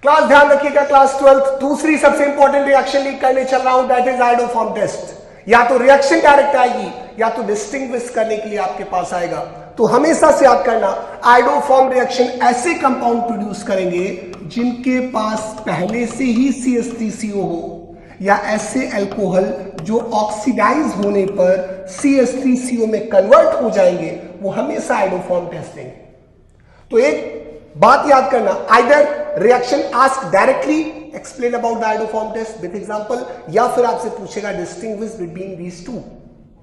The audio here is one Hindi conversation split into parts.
क्लास ध्यान रखिएगा, क्लास 12 दूसरी सबसे इंपॉर्टेंट रिएक्शन लीक करने चल रहा हूं, दैट इज आयोडोफॉर्म टेस्ट। या तो रिएक्शन डायरेक्ट आएगी या तो डिस्टिंग्विश करने के लिए आपके पास आएगा। तो हमेशा से याद करना, आयोडोफॉर्म रिएक्शन ऐसे कंपाउंड प्रोड्यूस करेंगे जिनके पास पहले से ही CH3CO हो, या ऐसे अल्कोहल जो ऑक्सीडाइज होने पर CH3CO में कन्वर्ट हो जाएंगे, वो हमेशा आयोडोफॉर्म टेस्ट देंगे। तो एक बात याद करना, either reaction ask directly explain about the iodoform test with example, या फिर आपसे पूछेगा distinguish between these two.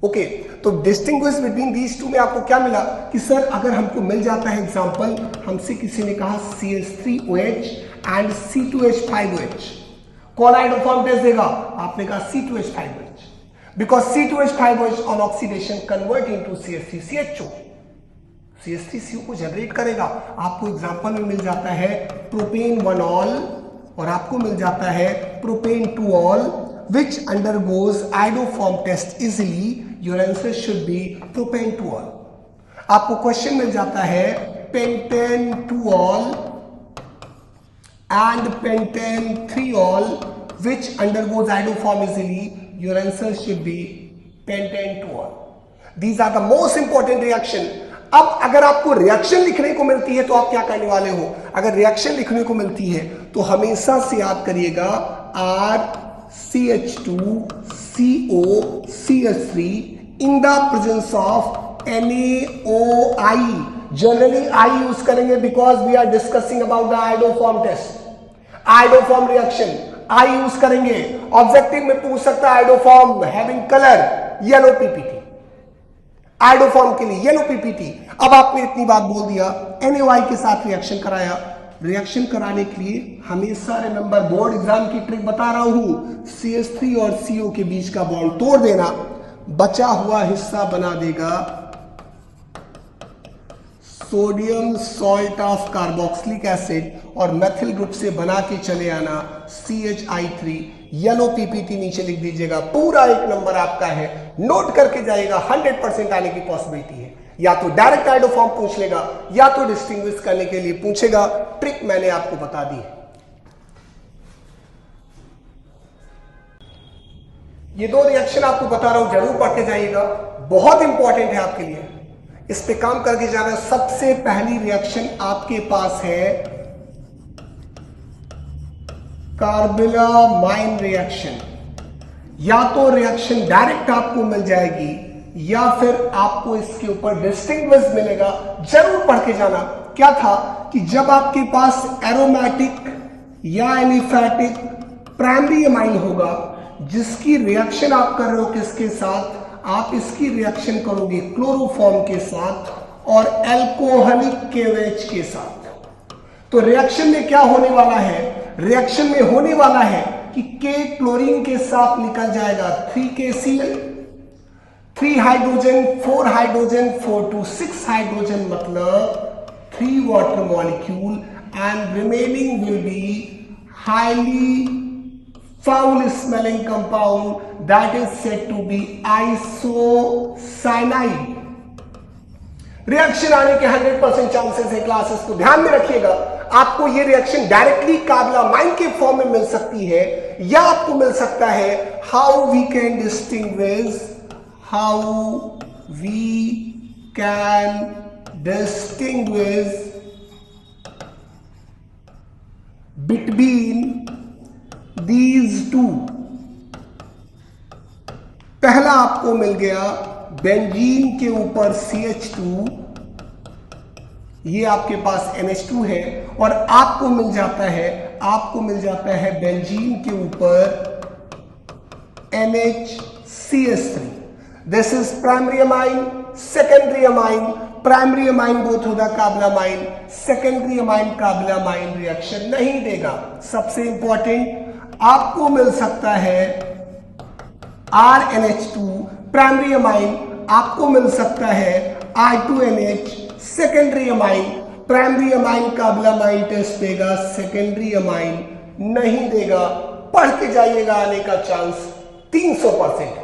Okay, तो डिस्टिंग्विश बिटवीन दीज टू में आपको क्या मिला कि सर अगर हमको मिल जाता है एग्जांपल, हमसे किसी ने कहा CH3OH एंड C2H5OH, कौन आयोडोफॉर्म टेस्ट देगा? आपने कहा C2H5OH, because C2H5OH on oxidation convert into CH3CHO, CH3CO को जनरेट करेगा। आपको एग्जांपल में मिल जाता है प्रोपेन 1ऑल और आपको मिल जाता है propane 2ऑल which undergoes iodoform test easily. Your answer should be propane 2ऑल। आपको क्वेश्चन मिल जाता है पेंटेन 2ऑल and pentane 3ऑल which undergoes iodoform easily. Your answer should be pentane 2ऑल. These are the most important reaction. अब अगर आपको रिएक्शन लिखने को मिलती है तो आप क्या करने वाले हो? अगर रिएक्शन लिखने को मिलती है तो हमेशा से याद करिएगा RCH2CO CH3 in the presence of NaOI। Generally I use करेंगे because we are discussing about the iodoform test. Iodoform reaction I use करेंगे। ऑब्जेक्टिव में पूछ सकता है iodoform having colour yellow PPT, iodoform के लिए येलो PPT। अब आपने इतनी बात बोल दिया, NaOI के साथ रिएक्शन कराया। रिएक्शन कराने के लिए हमेशा रिमेंबर, बोर्ड एग्जाम की ट्रिक बता रहा हूं, CH3 और CO के बीच का बॉन्ड तोड़ देना, बचा हुआ हिस्सा बना देगा sodium salt of carboxylic acid और मेथिल ग्रुप से बना के चले आना CHI3। येलो PPT नीचे लिख दीजिएगा, पूरा 1 नंबर आपका है, नोट करके जाएगा। 100% आने की पॉसिबिलिटी है। या तो डायरेक्ट आयोडोफॉर्म पूछ लेगा या तो डिस्टिंग्विश करने के लिए पूछेगा। ट्रिक मैंने आपको बता दी है। ये 2 रिएक्शन आपको बता रहा हूं, जरूर पढ़ के जाइएगा, बहुत इंपॉर्टेंट है आपके लिए, इस पे काम करके जाना। सबसे पहली रिएक्शन आपके पास है कार्बेलामाइन रिएक्शन। या तो रिएक्शन डायरेक्ट आपको मिल जाएगी या फिर आपको इसके ऊपर डिस्टिंग्विश मिलेगा। जरूर पढ़ के जाना। क्या था कि जब आपके पास एरोमेटिक या एलिफैटिक प्राइमरी अमाइन होगा, जिसकी रिएक्शन आप कर रहे हो किसके साथ? आप इसकी रिएक्शन करोगे क्लोरोफॉर्म के साथ और अल्कोहलिक KOH के साथ। तो रिएक्शन में क्या होने वाला है? रिएक्शन में होने वाला है कि K क्लोरीन के साथ निकल जाएगा 3KCl, 3 hydrogen, 4 hydrogen, 4 to 6 hydrogen, मतलब 3 water molecule, and remaining will be highly foul smelling compound that is said to be isocyanide। Reaction आने के 100% चांसेस है क्लासेस, तो ध्यान में रखिएगा। आपको ये रिएक्शन डायरेक्टली कार्बेलामाइन के फॉर्म में मिल सकती है या आपको मिल सकता है how we can distinguish between these two। पहला आपको मिल गया बेंजीन के ऊपर CH2, ये आपके पास NH2 है, और आपको मिल जाता है बेंजीन के ऊपर NHCH3। This is primary amine, secondary amine, primary amine go through the carbylamine, secondary amine carbylamine reaction नहीं देगा। सबसे इंपॉर्टेंट, आपको मिल सकता है RNH2 प्राइमरी अमाइन, आपको मिल सकता है R2NH secondary amine. Primary amine carbylamine test देगा, सेकेंडरी अमाइन नहीं देगा। पढ़ के जाइएगा, आने का चांस 300%